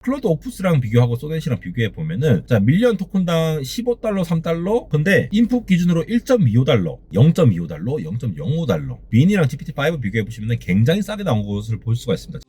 클로드 옥푸스랑 비교하고 소넷이랑 비교해 보면은 자 밀리언 토큰당 15달러, 3달러. 근데 인풋 기준으로 1.25달러, 0.25달러, 0.05달러. 빈이랑 GPT-5 비교해 보시면 굉장히 싸게 나온 것을 볼 수가 있습니다.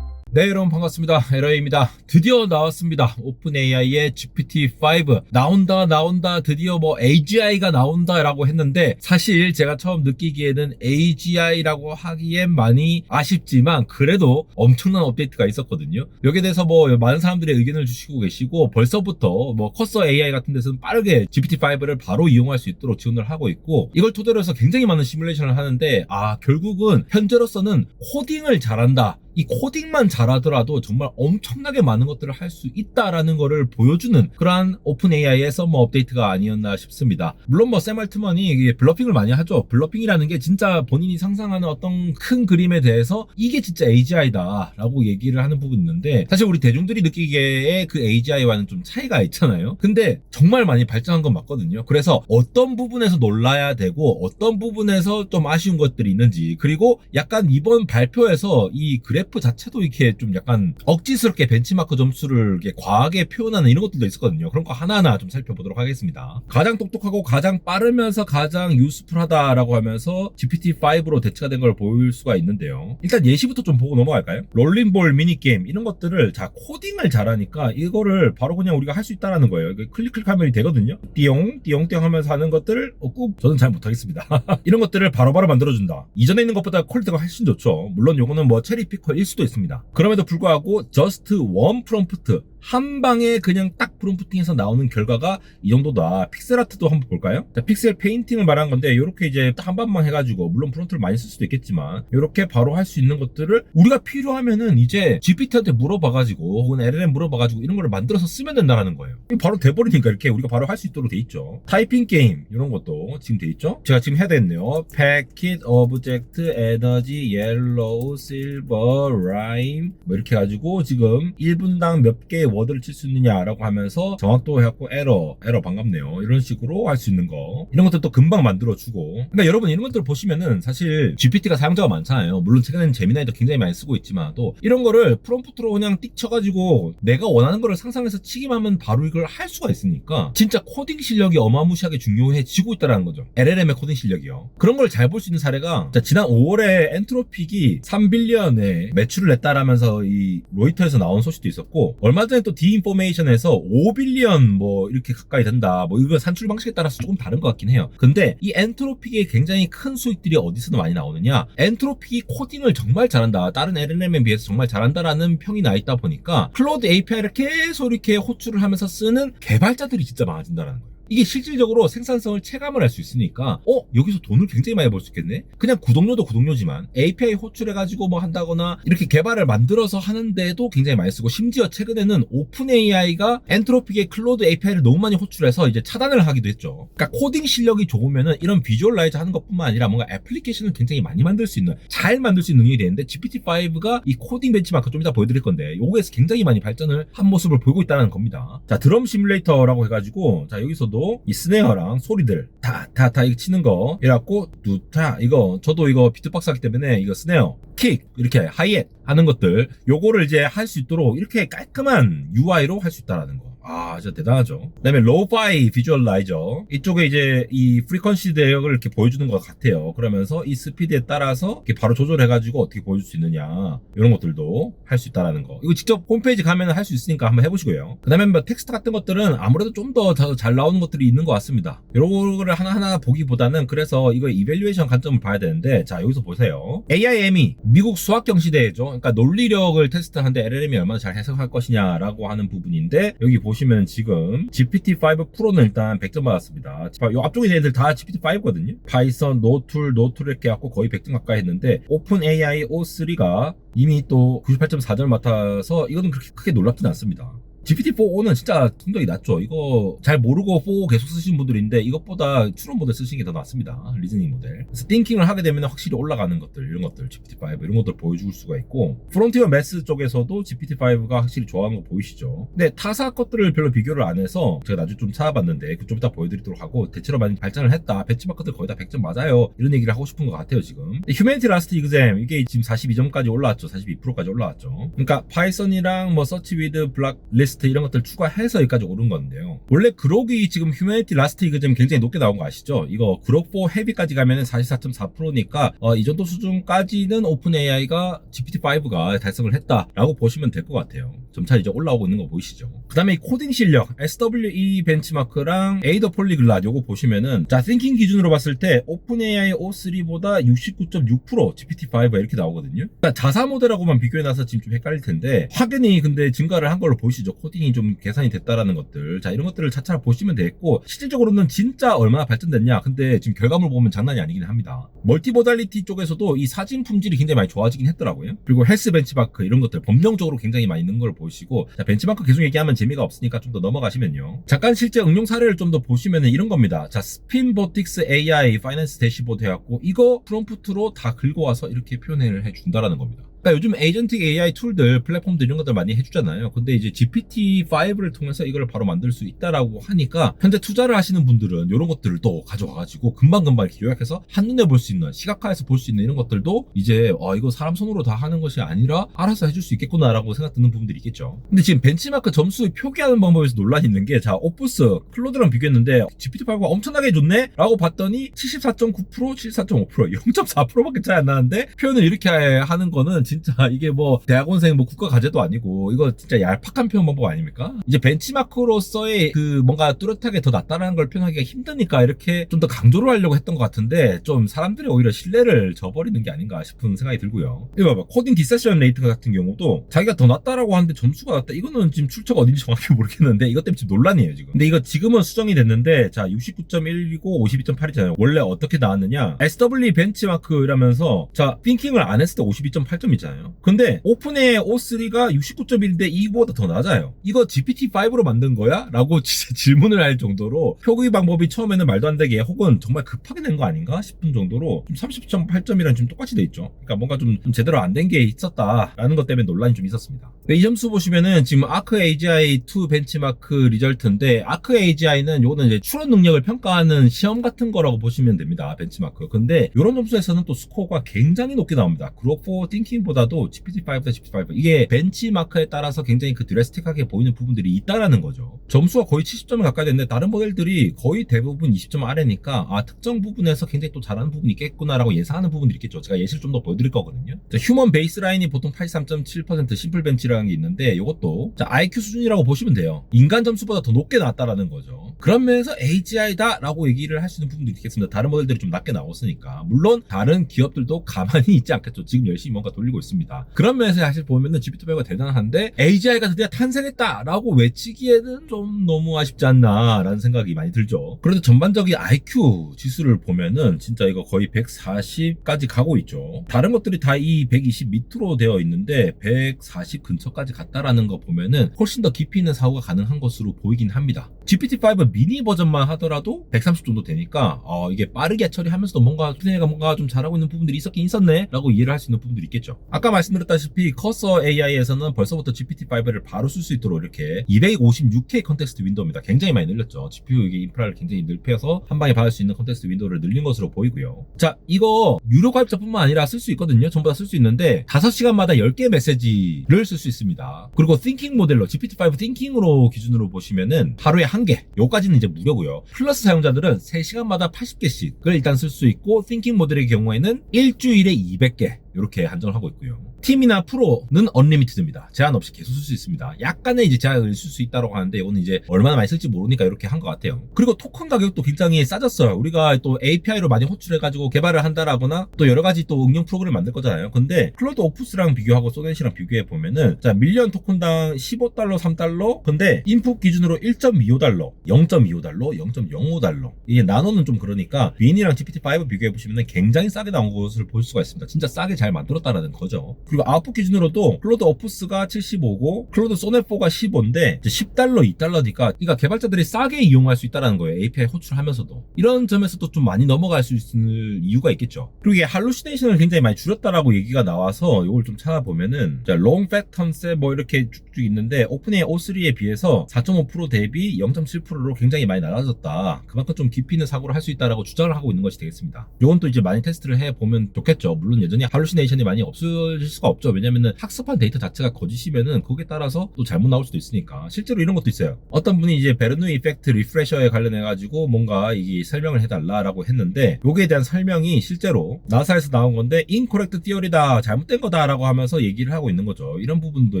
네, 여러분 반갑습니다. 에러입니다. 드디어 나왔습니다. 오픈 AI의 GPT-5 나온다 드디어 뭐 AGI가 나온다라고 했는데, 사실 제가 처음 느끼기에는 AGI라고 하기엔 많이 아쉽지만 그래도 엄청난 업데이트가 있었거든요. 여기에 대해서 뭐 많은 사람들이 의견을 주시고 계시고, 벌써부터 뭐 커서 AI 같은 데서는 빠르게 GPT-5를 바로 이용할 수 있도록 지원을 하고 있고, 이걸 토대로 해서 굉장히 많은 시뮬레이션을 하는데, 결국은 현재로서는 코딩을 잘한다, 이 코딩만 잘하더라도 정말 엄청나게 많은 것들을 할 수 있다라는 거를 보여주는 그러한 오픈 AI의 썸머 업데이트가 아니었나 싶습니다. 물론 뭐 샘 알트먼이 블러핑을 많이 하죠. 블러핑이라는 게 진짜 본인이 상상하는 어떤 큰 그림에 대해서 이게 진짜 AGI다 라고 얘기를 하는 부분이 있는데, 사실 우리 대중들이 느끼기에 그 AGI와는 좀 차이가 있잖아요. 근데 정말 많이 발전한 건 맞거든요. 그래서 어떤 부분에서 놀라야 되고 어떤 부분에서 좀 아쉬운 것들이 있는지, 그리고 약간 이번 발표에서 이 그래프 자체도 이렇게 좀 약간 억지스럽게 벤치마크 점수를 이렇게 과하게 표현하는 이런 것들도 있었거든요. 그런 거 하나하나 좀 살펴보도록 하겠습니다. 가장 똑똑하고 가장 빠르면서 가장 유스풀하다라고 하면서 GPT-5로 대체가 된 걸 볼 수가 있는데요. 일단 예시부터 좀 보고 넘어갈까요? 롤링볼 미니게임 이런 것들을 코딩을 잘하니까 이거를 바로 그냥 우리가 할 수 있다는 거예요. 클릭하면 되거든요. 띠용 하면서 하는 것들을 꼭 저는 잘 못하겠습니다. 이런 것들을 바로바로 만들어준다. 이전에 있는 것보다 퀄리티가 훨씬 좋죠. 물론 요거는 뭐 체리피커일 수도 있습니다. 그럼에도 불구하고 just one prompt, 한 방에 그냥 딱 프롬프팅해서 나오는 결과가 이 정도다. 픽셀 아트도 한번 볼까요? 자, 픽셀 페인팅을 말한 건데, 이렇게 이제 한 번만 해가지고, 물론 프론트를 많이 쓸 수도 있겠지만 이렇게 바로 할 수 있는 것들을 우리가 필요하면은 이제 GPT한테 물어봐가지고 혹은 LLM 물어봐가지고 이런 거를 만들어서 쓰면 된다는 거예요. 바로 돼버리니까 이렇게 우리가 바로 할 수 있도록 돼 있죠. 타이핑 게임 이런 것도 지금 돼 있죠. 제가 지금 해야 되겠네요. 패킷, 오브젝트, 에너지, 옐로우, 실버, 라임 뭐 이렇게 해가지고 지금 1분당 몇 개의 워드를 칠 수 있느냐라고 하면서 정확도 해갖고 에러 반갑네요. 이런 식으로 할 수 있는 거, 이런 것들도 금방 만들어주고. 그러니까 여러분 이런 것들을 보시면은 사실 GPT가 사용자가 많잖아요. 물론 최근에는 제미나이도 굉장히 많이 쓰고 있지만, 또 이런 거를 프롬프트로 그냥 띡 쳐가지고 내가 원하는 거를 상상해서 치기만 하면 바로 이걸 할 수가 있으니까 진짜 코딩 실력이 어마무시하게 중요해지고 있다는 거죠. LLM의 코딩 실력이요. 그런 걸 잘 볼 수 있는 사례가, 지난 5월에 엔트로픽이 3빌리언의 매출을 냈다라면서 이 로이터에서 나온 소식도 있었고, 얼마 전에 또 디인포메이션에서 5빌리언 뭐 이렇게 가까이 된다. 뭐 이거 산출 방식에 따라서 조금 다른 것 같긴 해요. 근데 이 엔트로픽의 굉장히 큰 수익들이 어디서 많이 나오느냐? 엔트로픽이 코딩을 정말 잘한다, 다른 LLM에 비해서 정말 잘한다라는 평이 나 있다 보니까 클로드 API를 계속 이렇게 호출을 하면서 쓰는 개발자들이 진짜 많아진다는 거예요. 이게 실질적으로 생산성을 체감을 할 수 있으니까 여기서 돈을 굉장히 많이 벌 수 있겠네. 그냥 구독료도 구독료지만 API 호출해가지고 뭐 한다거나 이렇게 개발을 만들어서 하는데도 굉장히 많이 쓰고, 심지어 최근에는 오픈 AI가 엔트로픽의 클로드 API를 너무 많이 호출해서 이제 차단을 하기도 했죠. 그러니까 코딩 실력이 좋으면은 이런 비주얼라이즈 하는 것뿐만 아니라 뭔가 애플리케이션을 굉장히 많이 만들 수 있는, 잘 만들 수 있는 능력이 되는데, GPT-5가 이 코딩 벤치마크 좀 이따 보여드릴 건데 요거에서 굉장히 많이 발전을 한 모습을 보이고 있다는 겁니다. 자, 드럼 시뮬레이터라고 해가지고, 자 여기서도 이 스네어랑 소리들 다 이거 치는 거 이래갖고 뚜타, 이거 저도 이거 비트박스 하기 때문에 이거 스네어, 킥, 이렇게 하이햇 하는 것들, 요거를 이제 할 수 있도록 이렇게 깔끔한 UI로 할 수 있다라는 거. 진짜 대단하죠. 그 다음에 로우파이 비주얼라이저, 이쪽에 이제 이 프리퀀시 대역을 이렇게 보여주는 것 같아요. 그러면서 이 스피드에 따라서 이렇게 바로 조절해가지고 어떻게 보여줄 수 있느냐, 이런 것들도 할 수 있다라는 거. 이거 직접 홈페이지 가면 할 수 있으니까 한번 해보시고요. 그 다음에 뭐 텍스트 같은 것들은 아무래도 좀 더 잘 나오는 것들이 있는 것 같습니다. 이런 거를 하나하나 보기보다는, 그래서 이거 이밸류에이션 관점을 봐야 되는데, 자 여기서 보세요. AIM이 미국 수학경 시대죠. 그러니까 논리력을 테스트하는데 LLM이 얼마나 잘 해석할 것이냐라고 하는 부분인데, 여기 보시면 지금 GPT-5 프로는 일단 100점 받았습니다. 요 앞쪽에 있는 애들 다 GPT-5거든요. 파이썬, 노툴 이렇게 갖고 거의 100점 가까이 했는데, 오픈 AI O3가 이미 또 98.4점을 맡아서 이거는 그렇게 크게 놀랍진 않습니다. GPT-4O는 진짜 성적이 낮죠. 이거 잘 모르고 4O 계속 쓰시는 분들인데 이것보다 추론 모델 쓰시는 게 더 낫습니다. 리즈닝 모델. 그래서 띵킹을 하게 되면 확실히 올라가는 것들, 이런 것들, GPT-5 이런 것들 보여줄 수가 있고, 프론티어 매스 쪽에서도 GPT-5가 확실히 좋아하는 거 보이시죠. 근데 타사 것들을 별로 비교를 안 해서 제가 나중에 좀 찾아봤는데 그 좀 이따 보여드리도록 하고, 대체로 많이 발전을 했다, 벤치마크들 거의 다 100점 맞아요, 이런 얘기를 하고 싶은 것 같아요 지금. 휴머니티 라스트 이그잼 이게 지금 42점까지 올라왔죠. 42%까지 올라왔죠. 그러니까 파이썬이랑 뭐 서치 위드 블락 리스트 이런 것들 추가해서 여기까지 오른 건데요. 원래 그록이 지금 휴머니티 라스트 이그잼 굉장히 높게 나온 거 아시죠? 이거 그록4 헤비까지 가면은 44.4%니까 이 정도 수준까지는 오픈 AI가 GPT-5가 달성을 했다라고 보시면 될 것 같아요. 점차 이제 올라오고 있는 거 보이시죠? 그 다음에 이 코딩 실력 SWE 벤치마크랑 에이더 폴리글랏 요거 보시면은, 자 띵킹 기준으로 봤을 때 오픈 AI O3보다 69.6% GPT-5가 이렇게 나오거든요. 그러니까 자사 모델하고만 비교해놔서 지금 좀 헷갈릴 텐데 확연히 근데 증가를 한 걸로 보이시죠? 코딩이 좀 개선이 됐다라는 것들. 자 이런 것들을 차차 보시면 되겠고, 실질적으로는 진짜 얼마나 발전됐냐, 근데 지금 결과물 보면 장난이 아니긴 합니다. 멀티모달리티 쪽에서도 이 사진 품질이 굉장히 많이 좋아지긴 했더라고요. 그리고 헬스 벤치마크 이런 것들 범용적으로 굉장히 많이 있는 걸 보시고, 자 벤치마크 계속 얘기하면 재미가 없으니까 좀 더 넘어가시면요, 잠깐 실제 응용 사례를 좀 더 보시면은 이런 겁니다. 자 스핀보틱스 AI 파이낸스 대시보드 해갖고 이거 프롬프트로 다 긁어와서 이렇게 표현을 해준다라는 겁니다. 그러니까 요즘 에이전틱 AI 툴들, 플랫폼들 이런 것들 많이 해주잖아요. 근데 이제 GPT-5를 통해서 이걸 바로 만들 수 있다라고 하니까 현재 투자를 하시는 분들은 이런 것들을 또 가져와가지고 금방금방 이렇게 요약해서 한눈에 볼 수 있는, 시각화해서 볼 수 있는 이런 것들도 이제 이거 사람 손으로 다 하는 것이 아니라 알아서 해줄 수 있겠구나라고 생각 드는 부분들이 있겠죠. 근데 지금 벤치마크 점수 표기하는 방법에서 논란이 있는 게, 자 오프스, 클로드랑 비교했는데 GPT-5가 엄청나게 좋네? 라고 봤더니 74.9%, 74.5%, 0.4%밖에 차이 안 나는데 표현을 이렇게 하는 거는 진짜 이게 뭐 대학원생 뭐 국가 과제도 아니고 이거 진짜 얄팍한 표현 방법 아닙니까? 이제 벤치마크로서의 그 뭔가 뚜렷하게 더 낫다라는 걸 표현하기가 힘드니까 이렇게 좀 더 강조를 하려고 했던 것 같은데, 좀 사람들이 오히려 신뢰를 저버리는 게 아닌가 싶은 생각이 들고요. 이거 봐봐, 코딩 디세션 레이트 같은 경우도 자기가 더 낫다라고 하는데 점수가 낮다, 이거는 지금 출처가 어딘지 정확히 모르겠는데 이것 때문에 지금 논란이에요 지금. 근데 이거 지금은 수정이 됐는데, 자 69.1이고 52.8이잖아요 원래 어떻게 나왔느냐, SWE 벤치마크라면서 자 띵킹을 안 했을 때 52.8점 있잖아요. 근데 오픈 AI O3가 69.1인데 이거보다 더 낮아요. 이거 GPT-5로 만든 거야? 라고 진짜 질문을 할 정도로 표기 방법이 처음에는 말도 안 되게, 혹은 정말 급하게 낸 거 아닌가 싶은 정도로 30.8점이랑 좀 똑같이 돼 있죠. 그러니까 뭔가 좀 제대로 안 된 게 있었다라는 것 때문에 논란이 좀 있었습니다. 이 점수 보시면은 지금 아크 AGI2 벤치마크 리절트인데, 아크 AGI는 요거는 이제 추론 능력을 평가하는 시험 같은 거라고 보시면 됩니다. 벤치마크. 근데 이런 점수에서는 또 스코어가 굉장히 높게 나옵니다. 그로포 띵킹보다도 GPT-5대 GPT-5 이게 벤치마크에 따라서 굉장히 그 드래스틱하게 보이는 부분들이 있다라는 거죠. 점수가 거의 70점을 가까이 됐는데 다른 모델들이 거의 대부분 20점 아래니까 특정 부분에서 굉장히 또 잘하는 부분이 있겠구나라고 예상하는 부분들이 있겠죠. 제가 예시를 좀 더 보여드릴 거거든요. 자, 휴먼 베이스라인이 보통 83.7% 심플 벤치라는 게 있는데, 이것도 자 IQ 수준이라고 보시면 돼요. 인간 점수보다 더 높게 나왔다라는 거죠. 그런 면에서 AGI다 라고 얘기를 할 수 있는 부분도 있겠습니다. 다른 모델들이 좀 낮게 나왔으니까. 물론 다른 기업들도 가만히 있지 않겠죠. 지금 열심히 뭔가 돌리고 있습니다. 그런 면에서 사실 보면은 GPT-5가 대단한데 AGI가 드디어 탄생했다 라고 외치기에는 좀 너무 아쉽지 않나 라는 생각이 많이 들죠. 그래도 전반적인 IQ 지수를 보면은 진짜 이거 거의 140까지 가고 있죠. 다른 것들이 다 이 120 밑으로 되어 있는데 140 근처까지 갔다라는 거 보면은 훨씬 더 깊이 있는 사고가 가능한 것으로 보이긴 합니다. GPT-5 미니 버전만 하더라도 130 정도 되니까 이게 빠르게 처리하면서도 뭔가 얘가 뭔가 좀 잘하고 있는 부분들이 있었긴 있었네 라고 이해를 할 수 있는 부분들이 있겠죠. 아까 말씀드렸다시피 커서 AI에서는 벌써부터 GPT-5를 바로 쓸 수 있도록 이렇게 256K 컨텍스트 윈도우입니다. 굉장히 많이 늘렸죠. GPU 이게 인프라를 굉장히 넓혀서 한 방에 받을 수 있는 컨텍스트 윈도우를 늘린 것으로 보이고요. 자 이거 유료 가입자뿐만 아니라 쓸 수 있거든요. 전부 다 쓸 수 있는데 5시간마다 10개 메시지를 쓸 수 있습니다. 그리고 띵킹 모델로 GPT-5 띵킹으로 기준으로 보시면은 하루에 1개, 요까지는 이제 무료고요. 플러스 사용자들은 3시간마다 80개씩을 일단 쓸 수 있고, 띵킹 모델의 경우에는 일주일에 200개 이렇게 한정을 하고 있고요. 팀이나 프로는 언리미티드입니다. 제한 없이 계속 쓸 수 있습니다. 약간의 이제 제한을 쓸 수 있다고 하는데 이거는 이제 얼마나 많이 쓸지 모르니까 이렇게 한 것 같아요. 그리고 토큰 가격도 굉장히 싸졌어요. 우리가 또 API로 많이 호출해가지고 개발을 한다라거나 또 여러 가지 또 응용 프로그램을 만들 거잖아요. 근데 클로드 오프스랑 비교하고 소넷이랑 비교해 보면은 자 밀리언 토큰당 $15, $3. 근데 인풋 기준으로 1.25달러, 0.25달러, 0.05달러. 이게 나노는 좀 그러니까 윈이랑 GPT-5 비교해 보시면은 굉장히 싸게 나온 것을 볼 수가 있습니다. 진짜 싸게 잘 잘 만들었다라는 거죠. 그리고 아웃풋 기준으로도 클로드 오프스가 75고 클로드 소넷4가 15인데 $10, $2니까 그러니까 개발자들이 싸게 이용할 수 있다는 거예요. API 호출하면서도. 이런 점에서도 좀 많이 넘어갈 수 있을 이유가 있겠죠. 그리고 이게 할루시네이션을 굉장히 많이 줄였다라고 얘기가 나와서 이걸 좀 찾아보면은 롱 팩턴세 뭐 이렇게 쭉쭉 있는데 오픈AI O3에 비해서 4.5% 대비 0.7%로 굉장히 많이 낮아졌다. 그만큼 좀 깊이 있는 사고를 할 수 있다라고 주장을 하고 있는 것이 되겠습니다. 이건 또 이제 많이 테스트를 해보면 좋겠죠. 물론 여전히 할루시네이션이 많이 없어질 수가 없죠. 왜냐면은 학습한 데이터 자체가 거짓이면은 거기에 따라서 또 잘못 나올 수도 있으니까. 실제로 이런 것도 있어요. 어떤 분이 이제 베르누이 이펙트 리프레셔에 관련해가지고 뭔가 이게 설명을 해달라라고 했는데 여기에 대한 설명이 실제로 나사에서 나온 건데 인코렉트 티어리다, 잘못된 거다라고 하면서 얘기를 하고 있는 거죠. 이런 부분도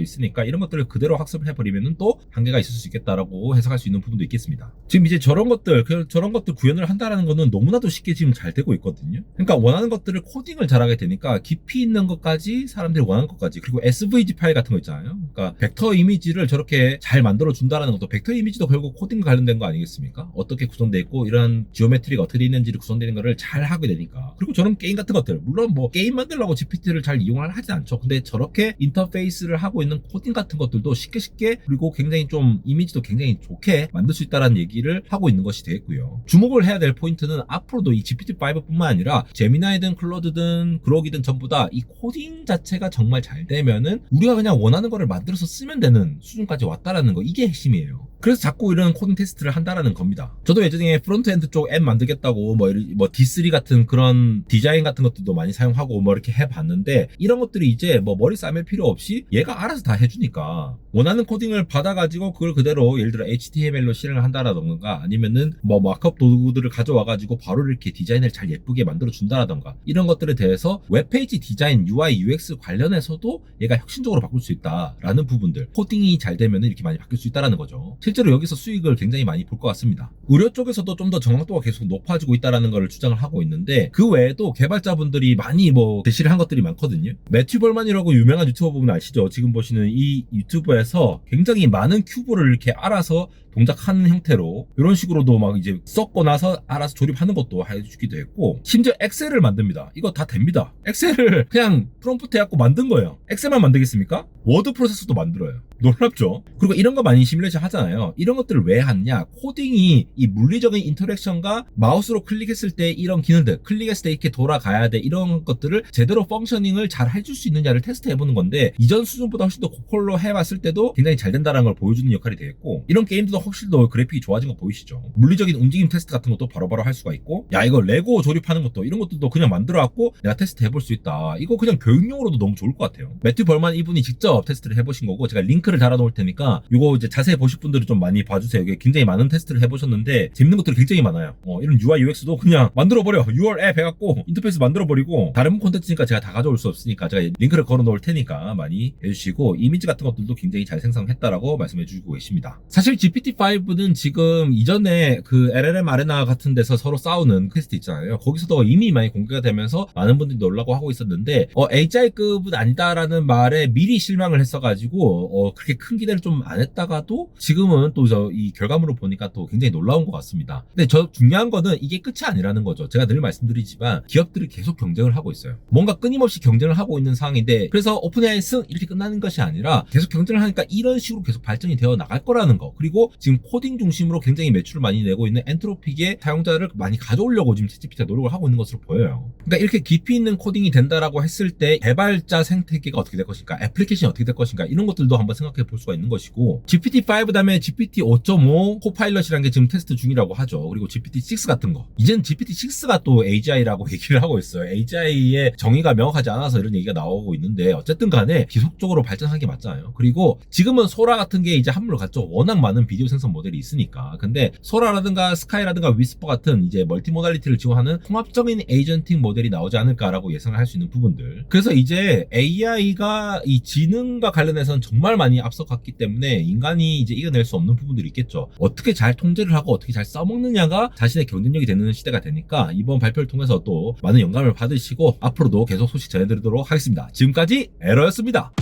있으니까 이런 것들을 그대로 학습을 해버리면은 또 한계가 있을 수 있겠다라고 해석할 수 있는 부분도 있겠습니다. 지금 이제 저런 것들 구현을 한다라는 거는 너무나도 쉽게 지금 잘 되고 있거든요. 그러니까 원하는 것들을 코딩을 잘하게 되니까 깊이 있는 것까지 사람들이 원하는 것까지, 그리고 SVG 파일 같은 거 있잖아요. 그러니까 벡터 이미지를 저렇게 잘 만들어 준다라는 것도, 벡터 이미지도 결국 코딩과 관련된 거 아니겠습니까? 어떻게 구성되어 있고 이런 지오메트리가 어떻게 되어 있는지를 구성되는 거를 잘 하게 되니까. 그리고 저런 게임 같은 것들, 물론 뭐 게임 만들려고 GPT를 잘 이용을 하지 않죠. 근데 저렇게 인터페이스를 하고 있는 코딩 같은 것들도 쉽게 그리고 굉장히 좀 이미지도 굉장히 좋게 만들 수 있다는 얘기를 하고 있는 것이 되겠고요. 주목을 해야 될 포인트는 앞으로도 이 GPT-5뿐만 아니라 제미나이든 클로드든 그록이든 전부 다 이 코딩 자체가 정말 잘 되면은 우리가 그냥 원하는 거를 만들어서 쓰면 되는 수준까지 왔다라는 거, 이게 핵심이에요. 그래서 자꾸 이런 코딩 테스트를 한다라는 겁니다. 저도 예전에 프론트엔드 쪽 앱 만들겠다고 뭐 D3 같은 그런 디자인 같은 것들도 많이 사용하고 뭐 이렇게 해봤는데, 이런 것들이 이제 뭐 머리 싸맬 필요 없이 얘가 알아서 다 해주니까 원하는 코딩을 받아가지고 그걸 그대로 예를 들어 HTML로 실행을 한다라던가 아니면은 뭐 마크업 도구들을 가져와가지고 바로 이렇게 디자인을 잘 예쁘게 만들어 준다라던가 이런 것들에 대해서 웹페이지 디자인, UI, UX 관련해서도 얘가 혁신적으로 바꿀 수 있다라는 부분들, 코딩이 잘 되면은 이렇게 많이 바뀔 수 있다라는 거죠. 실제로 여기서 수익을 굉장히 많이 볼 것 같습니다. 의료 쪽에서도 좀 더 정확도가 계속 높아지고 있다라는 걸 주장을 하고 있는데, 그 외에도 개발자분들이 많이 뭐 제시를 한 것들이 많거든요. 매튜 벌만이라고 유명한 유튜버 보면 아시죠? 지금 보시는 이 유튜브에서 굉장히 많은 큐브를 이렇게 알아서 동작하는 형태로 이런 식으로도 막 이제 썼고 나서 알아서 조립하는 것도 해주기도 했고, 심지어 엑셀을 만듭니다. 이거 다 됩니다. 엑셀을 그냥 프롬프트 해갖고 만든 거예요. 엑셀만 만들겠습니까? 워드 프로세서도 만들어요. 놀랍죠? 그리고 이런 거 많이 시뮬레이션 하잖아요. 이런 것들을 왜 하느냐? 코딩이 이 물리적인 인터랙션과 마우스로 클릭했을 때 이런 기능들, 클릭했을 때 이렇게 돌아가야 돼, 이런 것들을 제대로 펑셔닝을 잘 해줄 수 있느냐를 테스트해보는 건데, 이전 수준보다 훨씬 더 고퀄로 해봤을 때도 굉장히 잘 된다는 걸 보여주는 역할이 되겠고, 이런 게임들도 훨씬 더 그래픽이 좋아진 거 보이시죠? 물리적인 움직임 테스트 같은 것도 바로바로 할 수가 있고, 야 이거 레고 조립하는 것도, 이런 것들도 그냥 만들어갖고 내가 테스트 해볼 수 있다. 이거 그냥 교육용으로도 너무 좋을 것 같아요. 매튜 벌만 이분이 직접 테스트를 해보신 거고, 제가 링크를 달아놓을 테니까 이거 이제 자세히 보실 분들은 좀 많이 봐주세요. 이게 굉장히 많은 테스트를 해보셨는데 재밌는 것들이 굉장히 많아요. 이런 UI, UX도 그냥 만들어버려. 6월 앱 해갖고 인터페이스 만들어버리고, 다른 콘텐츠니까 제가 다 가져올 수 없으니까 제가 링크를 걸어놓을 테니까 많이 해주시고, 이미지 같은 것들도 굉장히 잘 생성했다라고 말씀해주고 계십니다. 사실 GPT-5는 지금 이전에 그 LLM 아레나 같은 데서 서로 싸우는 퀘스트 있잖아요. 거기서도 이미 많이 공개가 되면서 많은 분들이 놀라고 하고 있었는데, HI급은 아니다라는 말에 미리 실망을 했어가지고 그렇게 큰 기대를 좀 안 했다가도 지금은 또 이 결과물을 보니까 또 굉장히 놀라운 것 같습니다. 근데 중요한 거는 이게 끝이 아니라는 거죠. 제가 늘 말씀드리지만 기업들이 계속 경쟁을 하고 있어요. 뭔가 끊임없이 경쟁을 하고 있는 상황인데, 그래서 오픈AI 승 이렇게 끝나는 것이 아니라 계속 경쟁을 하니까 이런 식으로 계속 발전이 되어 나갈 거라는 거. 그리고 지금 코딩 중심으로 굉장히 매출을 많이 내고 있는 엔트로픽의 사용자를 많이 가져오려고 지금 챗GPT가 노력을 하고 있는 것으로 보여요. 그러니까 이렇게 깊이 있는 코딩이 된다라고 했을 때 개발자 생태계가 어떻게 될 것인가, 애플리케이션이 어떻게 될 것인가, 이런 것들도 한번 생각해 볼 수가 있는 것이고, GPT-5 다음에 GPT 5.5 코파일럿이라는 게 지금 테스트 중이라고 하죠. 그리고 GPT-6 같은 거. 이젠 GPT-6가 또 AGI라고 얘기를 하고 있어요. AGI의 정의가 명확하지 않아서 이런 얘기가 나오고 있는데, 어쨌든 간에 지속적으로 발전하는 게 맞잖아요. 그리고 지금은 소라 같은 게 이제 한물로 갔죠. 워낙 많은 비디오 생성 모델이 있으니까. 근데 소라라든가 스카이라든가 위스퍼 같은 이제 멀티모달리티를 지원하는 통합적인 에이전팅 모델이 나오지 않을까라고 예상을 할 수 있는 부분들. 그래서 이제 AI가 이 지능과 관련해서는 정말 많이 앞서갔기 때문에 인간이 이제 이겨낼 수 없는 부분들이 있겠죠. 어떻게 잘 통제를 하고 어떻게 잘 써먹느냐가 자신의 경쟁력이 되는 시대가 되니까, 이번 발표를 통해서 또 많은 영감을 받으시고 앞으로도 계속 소식 전해드리도록 하겠습니다. 지금까지 에러였습니다.